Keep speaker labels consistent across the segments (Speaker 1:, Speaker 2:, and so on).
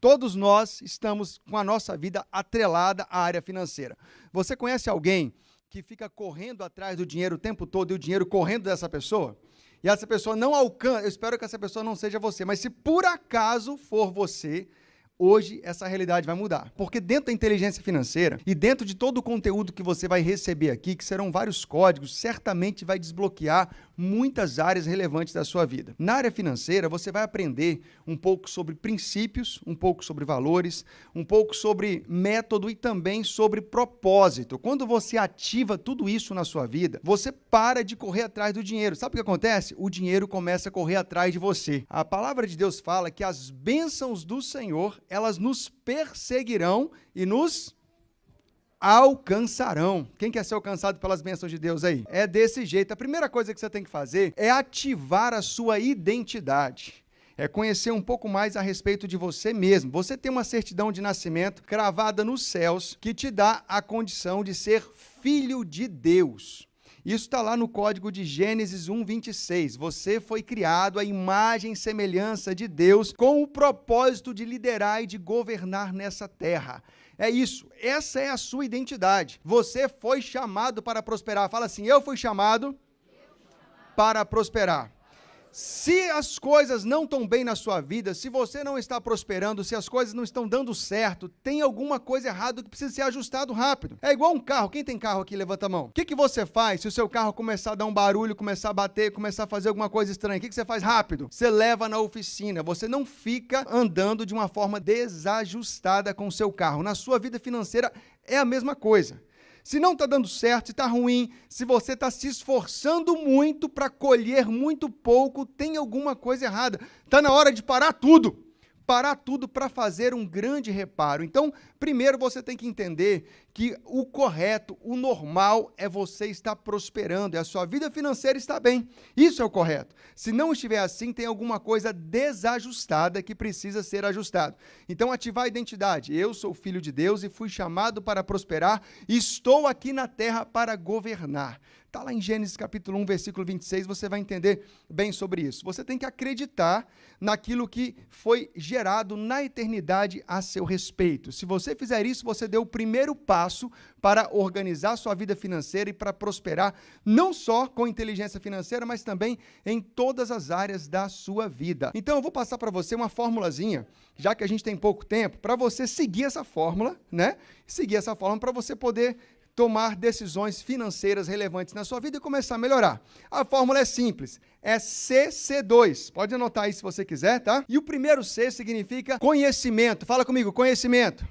Speaker 1: Todos nós estamos com a nossa vida atrelada à área financeira. Você conhece alguém que fica correndo atrás do dinheiro o tempo todo e o dinheiro correndo dessa pessoa? E essa pessoa não alcança, eu espero que essa pessoa não seja você, mas se por acaso for você, hoje essa realidade vai mudar. Porque dentro da inteligência financeira e dentro de todo o conteúdo que você vai receber aqui, que serão vários códigos, certamente vai desbloquear muitas áreas relevantes da sua vida. Na área financeira, você vai aprender um pouco sobre princípios, um pouco sobre valores, um pouco sobre método e também sobre propósito. Quando você ativa tudo isso na sua vida, você para de correr atrás do dinheiro. Sabe o que acontece? O dinheiro começa a correr atrás de você. A palavra de Deus fala que as bênçãos do Senhor, elas nos perseguirão e nos alcançarão. Quem quer ser alcançado pelas bênçãos de Deus aí? É desse jeito. A primeira coisa que você tem que fazer é ativar a sua identidade. É conhecer um pouco mais a respeito de você mesmo. Você tem uma certidão de nascimento cravada nos céus que te dá a condição de ser filho de Deus. Isso está lá no código de Gênesis 1:26. Você foi criado à imagem e semelhança de Deus com o propósito de liderar e de governar nessa terra. É isso, essa é a sua identidade. Você foi chamado para prosperar. Fala assim, eu fui chamado para prosperar. Se as coisas não estão bem na sua vida, se você não está prosperando, se as coisas não estão dando certo, tem alguma coisa errada que precisa ser ajustado rápido. É igual um carro. Quem tem carro aqui, levanta a mão. O que você faz se o seu carro começar a dar um barulho, começar a bater, começar a fazer alguma coisa estranha? O que você faz rápido? Você leva na oficina. Você não fica andando de uma forma desajustada com o seu carro. Na sua vida financeira é a mesma coisa. Se não está dando certo, se está ruim, se você está se esforçando muito para colher muito pouco, tem alguma coisa errada. Está na hora de parar tudo. Parar tudo para fazer um grande reparo. Então, primeiro você tem que entender que o correto, o normal é você estar prosperando, é a sua vida financeira está bem. Isso é o correto. Se não estiver assim, tem alguma coisa desajustada que precisa ser ajustado. Então, ativar a identidade. Eu sou filho de Deus e fui chamado para prosperar, estou aqui na terra para governar. Está lá em Gênesis capítulo 1, versículo 26, você vai entender bem sobre isso. Você tem que acreditar naquilo que foi gerado na eternidade a seu respeito. Se você fizer isso, você deu o primeiro passo para organizar sua vida financeira e para prosperar, não só com inteligência financeira, mas também em todas as áreas da sua vida. Então, eu vou passar para você uma formulazinha, já que a gente tem pouco tempo, para você seguir essa fórmula, né? Seguir essa fórmula para você poder tomar decisões financeiras relevantes na sua vida e começar a melhorar. A fórmula é simples, é CC2. Pode anotar aí se você quiser, tá? E o primeiro C significa conhecimento. Fala comigo, conhecimento.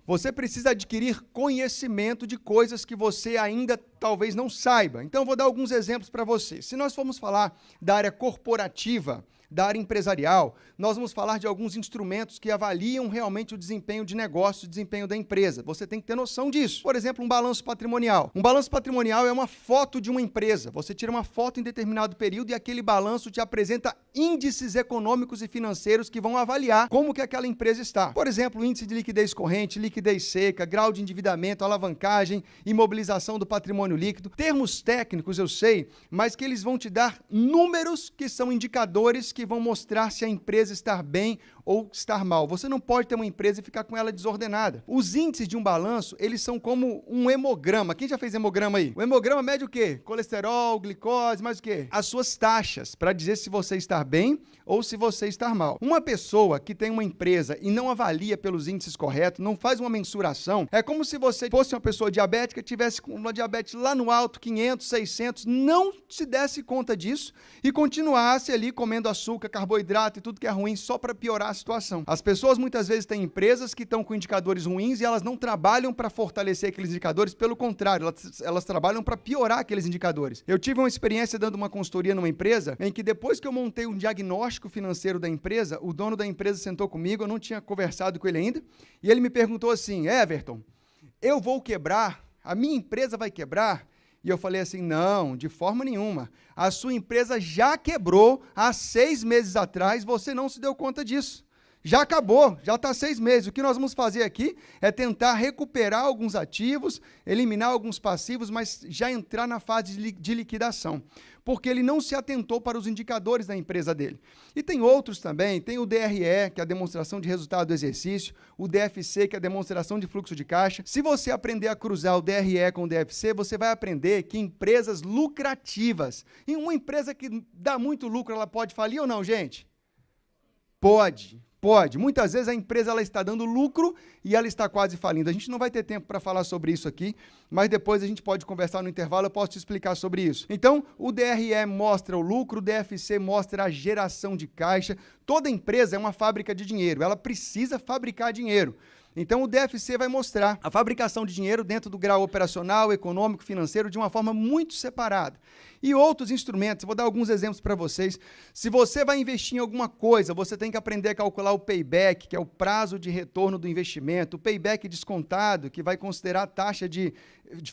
Speaker 1: Você precisa adquirir conhecimento de coisas que você ainda talvez não saiba. Então, eu vou dar alguns exemplos para você. Se nós formos falar da área corporativa, da área empresarial, nós vamos falar de alguns instrumentos que avaliam realmente o desempenho de negócio, o desempenho da empresa. Você tem que ter noção disso. Por exemplo, um balanço patrimonial. Um balanço patrimonial é uma foto de uma empresa. Você tira uma foto em determinado período e aquele balanço te apresenta índices econômicos e financeiros que vão avaliar como que aquela empresa está. Por exemplo, índice de liquidez corrente, liquidez seca, grau de endividamento, alavancagem, imobilização do patrimônio líquido. Termos técnicos, eu sei, mas que eles vão te dar números que são indicadores que vão mostrar se a empresa está bem ou estar mal. Você não pode ter uma empresa e ficar com ela desordenada. Os índices de um balanço, eles são como um hemograma. Quem já fez hemograma aí? O hemograma mede o quê? Colesterol, glicose, mais o quê? As suas taxas, para dizer se você está bem ou se você está mal. Uma pessoa que tem uma empresa e não avalia pelos índices corretos, não faz uma mensuração, é como se você fosse uma pessoa diabética, tivesse uma diabetes lá no alto, 500, 600, não se desse conta disso e continuasse ali comendo açúcar, carboidrato e tudo que é ruim só para piorar a situação. As pessoas muitas vezes têm empresas que estão com indicadores ruins e elas não trabalham para fortalecer aqueles indicadores, pelo contrário, elas trabalham para piorar aqueles indicadores. Eu tive uma experiência dando uma consultoria numa empresa em que depois que eu montei um diagnóstico financeiro da empresa, o dono da empresa sentou comigo, eu não tinha conversado com ele ainda, e ele me perguntou assim, Everton, eu vou quebrar? A minha empresa vai quebrar? E eu falei assim, não, de forma nenhuma. A sua empresa já quebrou há 6 meses atrás, você não se deu conta disso. Já acabou, já está 6 meses. O que nós vamos fazer aqui é tentar recuperar alguns ativos, eliminar alguns passivos, mas já entrar na fase de liquidação, porque ele não se atentou para os indicadores da empresa dele. E tem outros também, tem o DRE, que é a demonstração de resultado do exercício, o DFC, que é a demonstração de fluxo de caixa. Se você aprender a cruzar o DRE com o DFC, você vai aprender que empresas lucrativas, e uma empresa que dá muito lucro, ela pode falir ou não, gente? Pode. Pode. Muitas vezes a empresa ela está dando lucro e ela está quase falindo. A gente não vai ter tempo para falar sobre isso aqui, mas depois a gente pode conversar no intervalo, eu posso te explicar sobre isso. Então, o DRE mostra o lucro, o DFC mostra a geração de caixa. Toda empresa é uma fábrica de dinheiro, ela precisa fabricar dinheiro. Então, o DFC vai mostrar a fabricação de dinheiro dentro do grau operacional, econômico, financeiro, de uma forma muito separada. E outros instrumentos, vou dar alguns exemplos para vocês. Se você vai investir em alguma coisa, você tem que aprender a calcular o payback, que é o prazo de retorno do investimento, o payback descontado, que vai considerar a taxa de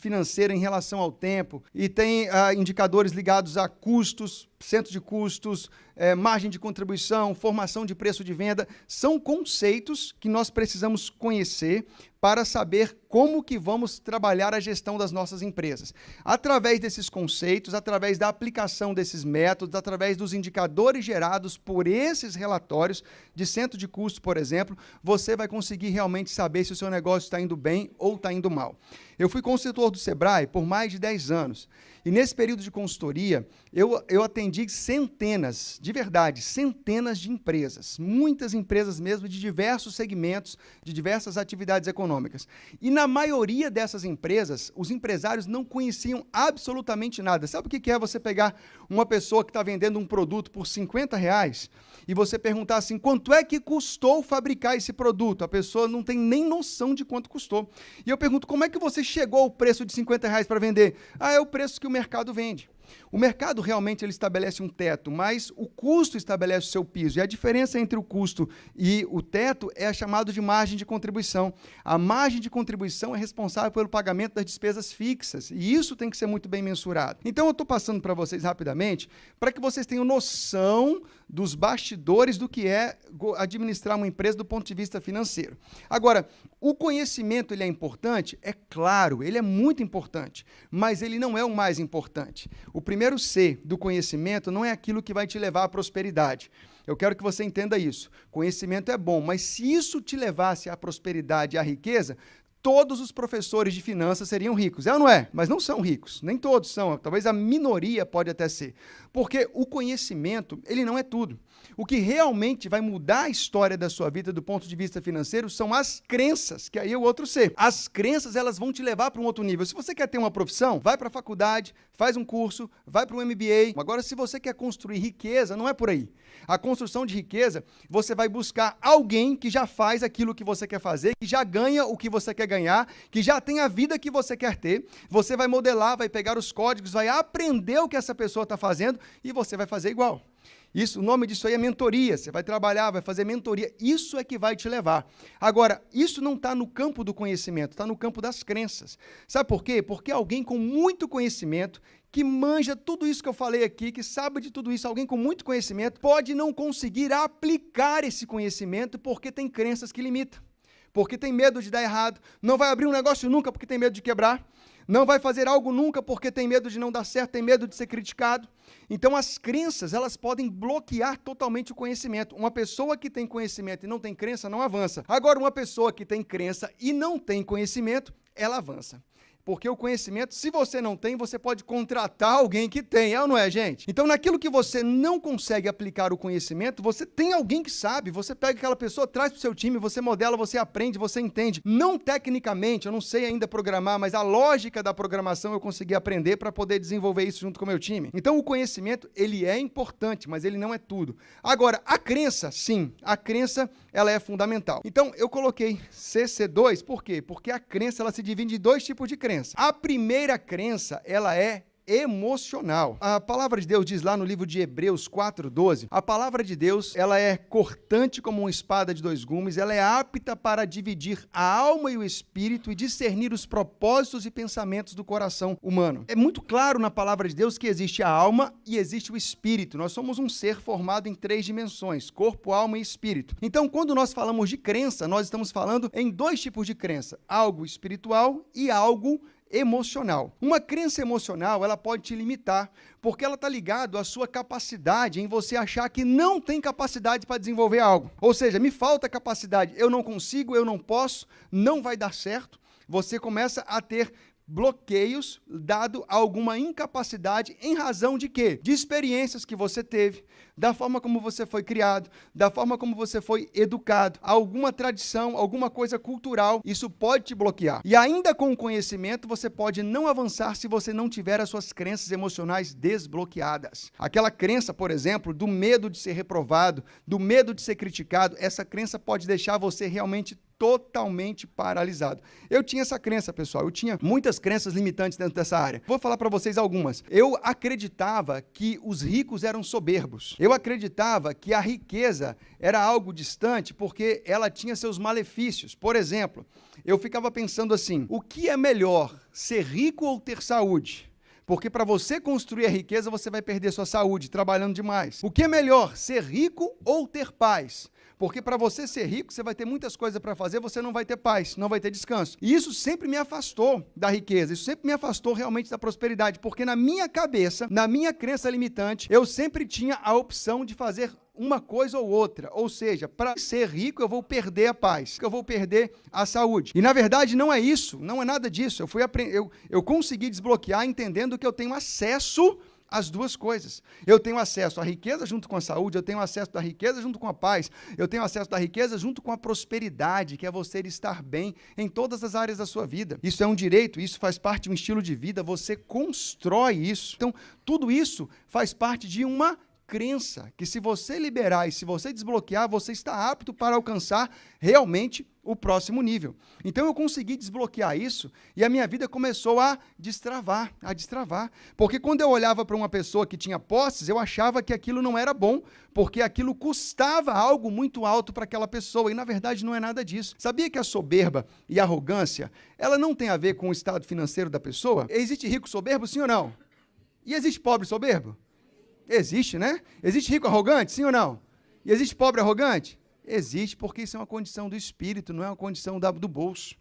Speaker 1: financeira em relação ao tempo, e tem indicadores ligados a custos, centro de custos, margem de contribuição, formação de preço de venda. São conceitos que nós precisamos conhecer para saber como que vamos trabalhar a gestão das nossas empresas. Através desses conceitos, através da aplicação desses métodos, através dos indicadores gerados por esses relatórios de centro de custo, por exemplo, você vai conseguir realmente saber se o seu negócio está indo bem ou está indo mal. Eu fui consultor do Sebrae por mais de 10 anos. E nesse período de consultoria, eu atendi centenas, de verdade, centenas de empresas, muitas empresas mesmo, de diversos segmentos, de diversas atividades econômicas. E na maioria dessas empresas, os empresários não conheciam absolutamente nada. Sabe o que é você pegar uma pessoa que está vendendo um produto por R$50 e você perguntar assim, quanto é que custou fabricar esse produto? A pessoa não tem nem noção de quanto custou. E eu pergunto, como é que você chegou ao preço de R$50 para vender? Ah, é o preço que o mercado vende. O mercado realmente ele estabelece um teto, mas o custo estabelece o seu piso. E a diferença entre o custo e o teto é chamado de margem de contribuição. A margem de contribuição é responsável pelo pagamento das despesas fixas, e isso tem que ser muito bem mensurado. Então, eu estou passando para vocês rapidamente, para que vocês tenham noção dos bastidores do que é administrar uma empresa do ponto de vista financeiro. Agora, o conhecimento ele é importante? É claro, ele é muito importante, mas ele não é o mais importante. O primeiro C do conhecimento não é aquilo que vai te levar à prosperidade. Eu quero que você entenda isso. Conhecimento é bom, mas se isso te levasse à prosperidade e à riqueza, todos os professores de finanças seriam ricos. É ou não é? Mas não são ricos. Nem todos são. Talvez a minoria pode até ser. Porque o conhecimento, ele não é tudo. O que realmente vai mudar a história da sua vida do ponto de vista financeiro são as crenças, que aí é o outro C. As crenças, elas vão te levar para um outro nível. Se você quer ter uma profissão, vai para a faculdade, faz um curso, vai para um MBA. Agora, se você quer construir riqueza, não é por aí. A construção de riqueza, você vai buscar alguém que já faz aquilo que você quer fazer, que já ganha o que você quer ganhar, que já tem a vida que você quer ter. Você vai modelar, vai pegar os códigos, vai aprender o que essa pessoa está fazendo e você vai fazer igual. Isso, o nome disso aí é mentoria. Você vai trabalhar, vai fazer mentoria. Isso é que vai te levar. Agora, isso não está no campo do conhecimento, está no campo das crenças. Sabe por quê? Porque alguém com muito conhecimento, que manja tudo isso que eu falei aqui, que sabe de tudo isso, alguém com muito conhecimento, pode não conseguir aplicar esse conhecimento porque tem crenças que limitam. Porque tem medo de dar errado, não vai abrir um negócio nunca porque tem medo de quebrar, não vai fazer algo nunca porque tem medo de não dar certo, tem medo de ser criticado. Então, as crenças, elas podem bloquear totalmente o conhecimento. Uma pessoa que tem conhecimento e não tem crença, não avança. Agora, uma pessoa que tem crença e não tem conhecimento, ela avança. Porque o conhecimento, se você não tem, você pode contratar alguém que tem, é ou não é, gente? Então, naquilo que você não consegue aplicar o conhecimento, você tem alguém que sabe, você pega aquela pessoa, traz para o seu time, você modela, você aprende, você entende. Não tecnicamente, eu não sei ainda programar, mas a lógica da programação eu consegui aprender para poder desenvolver isso junto com o meu time. Então, o conhecimento, ele é importante, mas ele não é tudo. Agora, a crença, sim, a crença, ela é fundamental. Então, eu coloquei CC2, por quê? Porque a crença, ela se divide em dois tipos de crença. A primeira crença, ela é emocional. A palavra de Deus diz lá no livro de Hebreus 4:12, a palavra de Deus, ela é cortante como uma espada de dois gumes, ela é apta para dividir a alma e o espírito e discernir os propósitos e pensamentos do coração humano. É muito claro na palavra de Deus que existe a alma e existe o espírito. Nós somos um ser formado em 3 dimensões, corpo, alma e espírito. Então, quando nós falamos de crença, nós estamos falando em 2 tipos de crença, algo espiritual e algo emocional. Uma crença emocional, ela pode te limitar, porque ela está ligada à sua capacidade em você achar que não tem capacidade para desenvolver algo. Ou seja, me falta capacidade, eu não consigo, eu não posso, não vai dar certo. Você começa a ter bloqueios dado a alguma incapacidade em razão de quê? De experiências que você teve, da forma como você foi criado, da forma como você foi educado, alguma tradição, alguma coisa cultural, isso pode te bloquear. E ainda com o conhecimento, você pode não avançar se você não tiver as suas crenças emocionais desbloqueadas. Aquela crença, por exemplo, do medo de ser reprovado, do medo de ser criticado, essa crença pode deixar você realmente totalmente paralisado. Eu tinha essa crença, pessoal. Eu tinha muitas crenças limitantes dentro dessa área. Vou falar para vocês algumas. Eu acreditava que os ricos eram soberbos. Eu acreditava que a riqueza era algo distante porque ela tinha seus malefícios. Por exemplo, eu ficava pensando assim, o que é melhor, ser rico ou ter saúde? Porque para você construir a riqueza, você vai perder sua saúde trabalhando demais. O que é melhor, ser rico ou ter paz? Porque para você ser rico, você vai ter muitas coisas para fazer, você não vai ter paz, não vai ter descanso. E isso sempre me afastou da riqueza, isso sempre me afastou realmente da prosperidade, porque na minha cabeça, na minha crença limitante, eu sempre tinha a opção de fazer uma coisa ou outra. Ou seja, para ser rico, eu vou perder a paz, eu vou perder a saúde. E na verdade não é isso, não é nada disso. Eu consegui desbloquear entendendo que eu tenho acesso as 2 coisas. Eu tenho acesso à riqueza junto com a saúde, eu tenho acesso da riqueza junto com a paz, eu tenho acesso da riqueza junto com a prosperidade, que é você estar bem em todas as áreas da sua vida. Isso é um direito, isso faz parte de um estilo de vida, você constrói isso. Então, tudo isso faz parte de uma crença, que se você liberar e se você desbloquear, você está apto para alcançar realmente o próximo nível. Então eu consegui desbloquear isso e a minha vida começou a destravar. Porque quando eu olhava para uma pessoa que tinha posses, eu achava que aquilo não era bom, porque aquilo custava algo muito alto para aquela pessoa, e na verdade não é nada disso. Sabia que a soberba e a arrogância, ela não tem a ver com o estado financeiro da pessoa? Existe rico soberbo, sim ou não? E existe pobre soberbo? Existe, né? Existe rico arrogante, sim ou não? E existe pobre arrogante? Existe, porque isso é uma condição do espírito, não é uma condição do bolso,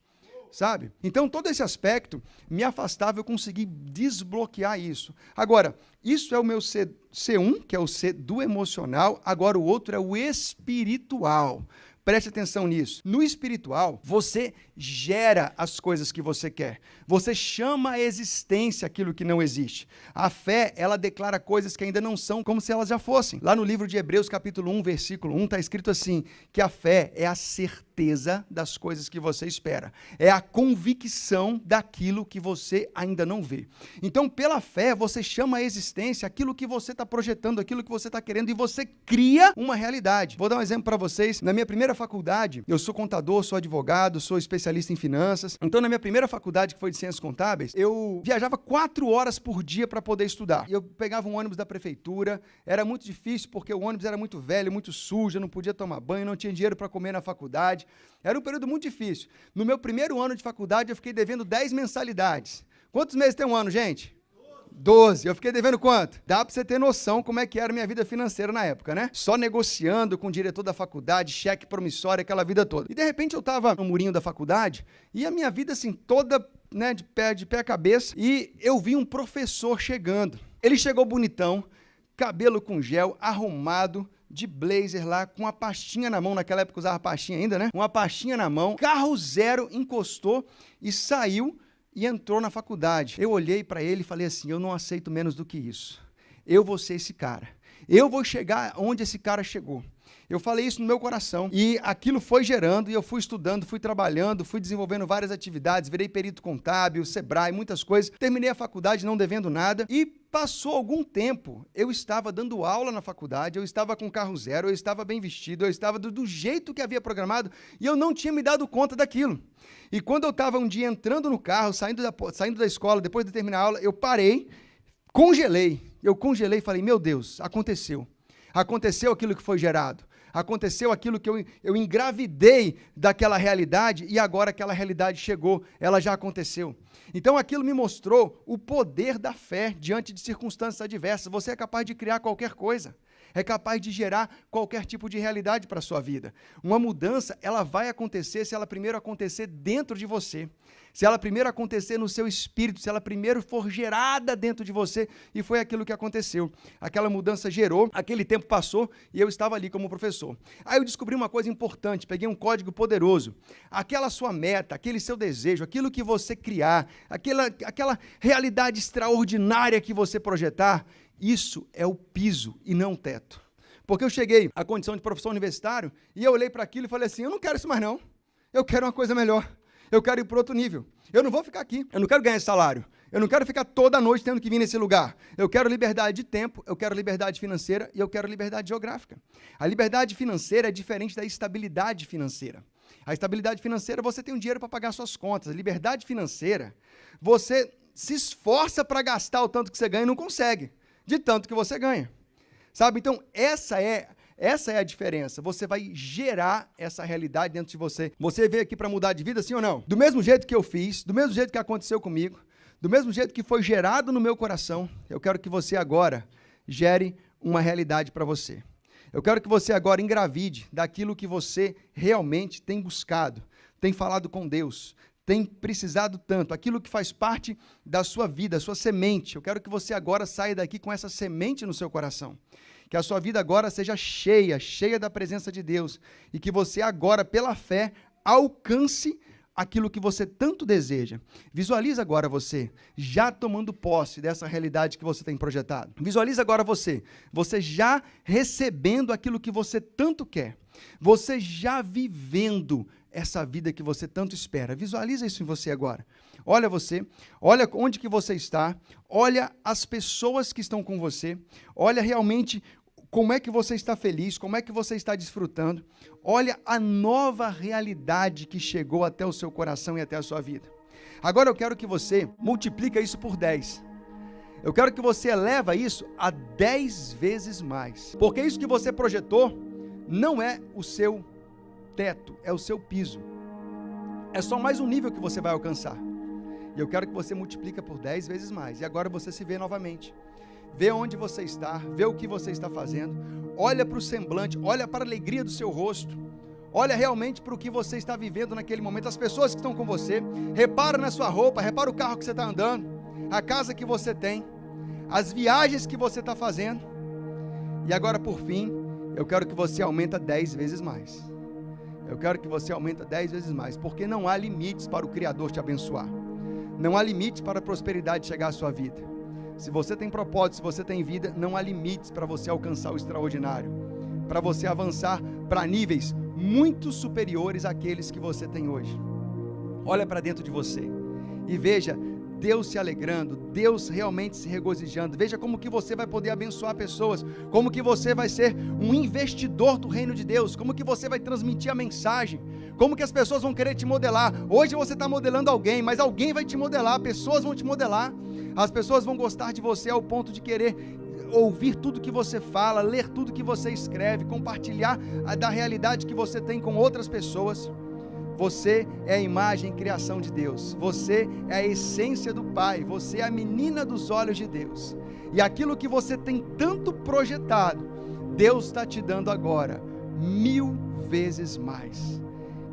Speaker 1: sabe? Então, todo esse aspecto me afastava, eu consegui desbloquear isso. Agora, isso é o meu C1, que é o C do emocional, agora o outro é o espiritual. Preste atenção nisso. No espiritual, você gera as coisas que você quer. Você chama à existência aquilo que não existe. A fé, ela declara coisas que ainda não são como se elas já fossem. Lá no livro de Hebreus, capítulo 1, versículo 1, está escrito assim, que a fé é a certeza das coisas que você espera. É a convicção daquilo que você ainda não vê. Então, pela fé, você chama à existência aquilo que você está projetando, aquilo que você está querendo, e você cria uma realidade. Vou dar um exemplo para vocês. Na minha primeira faculdade, eu sou contador, sou advogado, sou especialista em finanças. Então, na minha primeira faculdade, que foi de Ciências Contábeis, eu viajava 4 horas por dia para poder estudar. Eu pegava um ônibus da prefeitura, era muito difícil porque o ônibus era muito velho, muito sujo, eu não podia tomar banho, não tinha dinheiro para comer na faculdade. Era um período muito difícil. No meu primeiro ano de faculdade, eu fiquei devendo 10 mensalidades. Quantos meses tem um ano, gente? 12. Eu fiquei devendo quanto? Dá pra você ter noção como é que era a minha vida financeira na época, né? Só negociando com o diretor da faculdade, cheque promissório, aquela vida toda. E de repente eu tava no murinho da faculdade e a minha vida assim toda, né, de pé a cabeça, e eu vi um professor chegando. Ele chegou bonitão, cabelo com gel, arrumado, de blazer lá, com uma pastinha na mão, naquela época usava pastinha ainda, né? Uma pastinha na mão, carro zero, encostou e saiu e entrou na faculdade. Eu olhei para ele e falei assim, eu não aceito menos do que isso. Eu vou ser esse cara. Eu vou chegar onde esse cara chegou. Eu falei isso no meu coração e aquilo foi gerando e eu fui estudando, fui trabalhando, fui desenvolvendo várias atividades, virei perito contábil, Sebrae, muitas coisas. Terminei a faculdade não devendo nada e passou algum tempo. Eu estava dando aula na faculdade, eu estava com carro zero, eu estava bem vestido, eu estava do jeito que havia programado e eu não tinha me dado conta daquilo. E quando eu estava um dia entrando no carro, saindo da escola, depois de terminar a aula, eu parei, Eu congelei e falei, meu Deus, aconteceu. Aconteceu aquilo que foi gerado. Aconteceu aquilo que eu engravidei daquela realidade e agora aquela realidade chegou, ela já aconteceu. Então aquilo me mostrou o poder da fé diante de circunstâncias adversas. Você é capaz de criar qualquer coisa. É capaz de gerar qualquer tipo de realidade para a sua vida. Uma mudança, ela vai acontecer se ela primeiro acontecer dentro de você. Se ela primeiro acontecer no seu espírito, se ela primeiro for gerada dentro de você, e foi aquilo que aconteceu. Aquela mudança gerou, aquele tempo passou e eu estava ali como professor. Aí eu descobri uma coisa importante, peguei um código poderoso. Aquela sua meta, aquele seu desejo, aquilo que você criar, aquela realidade extraordinária que você projetar, isso é o piso e não o teto. Porque eu cheguei à condição de professor universitário e eu olhei para aquilo e falei assim, eu não quero isso mais não, eu quero uma coisa melhor, eu quero ir para outro nível, eu não vou ficar aqui, eu não quero ganhar esse salário, eu não quero ficar toda noite tendo que vir nesse lugar, eu quero liberdade de tempo, eu quero liberdade financeira e eu quero liberdade geográfica. A liberdade financeira é diferente da estabilidade financeira. A estabilidade financeira, você tem um dinheiro para pagar suas contas. A liberdade financeira, você se esforça para gastar o tanto que você ganha e não consegue, de tanto que você ganha, sabe? Então, essa é a diferença. Você vai gerar essa realidade dentro de você. Você veio aqui para mudar de vida, sim ou não? Do mesmo jeito que eu fiz, do mesmo jeito que aconteceu comigo, do mesmo jeito que foi gerado no meu coração, eu quero que você agora gere uma realidade para você. Eu quero que você agora engravide daquilo que você realmente tem buscado, tem falado com Deus, tem precisado tanto, aquilo que faz parte da sua vida, a sua semente. Eu quero que você agora saia daqui com essa semente no seu coração. Que a sua vida agora seja cheia da presença de Deus. E que você agora, pela fé, alcance aquilo que você tanto deseja. Visualiza agora você, já tomando posse dessa realidade que você tem projetado. Visualiza agora você já recebendo aquilo que você tanto quer. Você já vivendo essa vida que você tanto espera. Visualiza isso em você agora. Olha você, olha onde que você está, olha as pessoas que estão com você, olha realmente como é que você está feliz, como é que você está desfrutando, olha a nova realidade que chegou até o seu coração e até a sua vida. Agora eu quero que você multiplica isso por 10. Eu quero que você eleva isso a 10 vezes mais. Porque isso que você projetou não é o seu teto, é o seu piso. É só mais um nível que você vai alcançar. E eu quero que você multiplica por 10 vezes mais. E agora você se vê novamente. Vê onde você está, vê o que você está fazendo. Olha para o semblante, olha para a alegria do seu rosto. Olha realmente para o que você está vivendo naquele momento. As pessoas que estão com você. Repara na sua roupa, repara o carro que você está andando. A casa que você tem. As viagens que você está fazendo. E agora, por fim, eu quero que você aumenta 10 vezes mais. Eu quero que você aumente 10 vezes mais, porque não há limites para o Criador te abençoar. Não há limites para a prosperidade chegar à sua vida. Se você tem propósito, se você tem vida, não há limites para você alcançar o extraordinário, para você avançar para níveis muito superiores àqueles que você tem hoje. Olha para dentro de você e veja Deus se alegrando, Deus realmente se regozijando. Veja como que você vai poder abençoar pessoas, como que você vai ser um investidor do reino de Deus, como que você vai transmitir a mensagem, como que as pessoas vão querer te modelar. Hoje você está modelando alguém, mas alguém vai te modelar, pessoas vão te modelar, as pessoas vão gostar de você ao ponto de querer ouvir tudo que você fala, ler tudo que você escreve, compartilhar da realidade que você tem com outras pessoas. Você é a imagem e criação de Deus. Você é a essência do Pai. Você é a menina dos olhos de Deus. E aquilo que você tem tanto projetado, Deus está te dando agora 1000 vezes mais.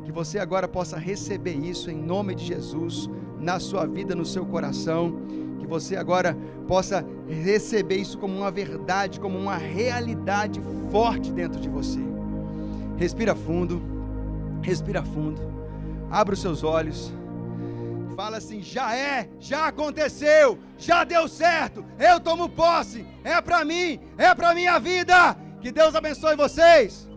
Speaker 1: Que você agora possa receber isso em nome de Jesus, na sua vida, no seu coração. Que você agora possa receber isso como uma verdade, como uma realidade forte dentro de você. Respira fundo. Respira fundo. Abra os seus olhos. Fala assim: já aconteceu, já deu certo, eu tomo posse, é para mim, é para minha vida. Que Deus abençoe vocês.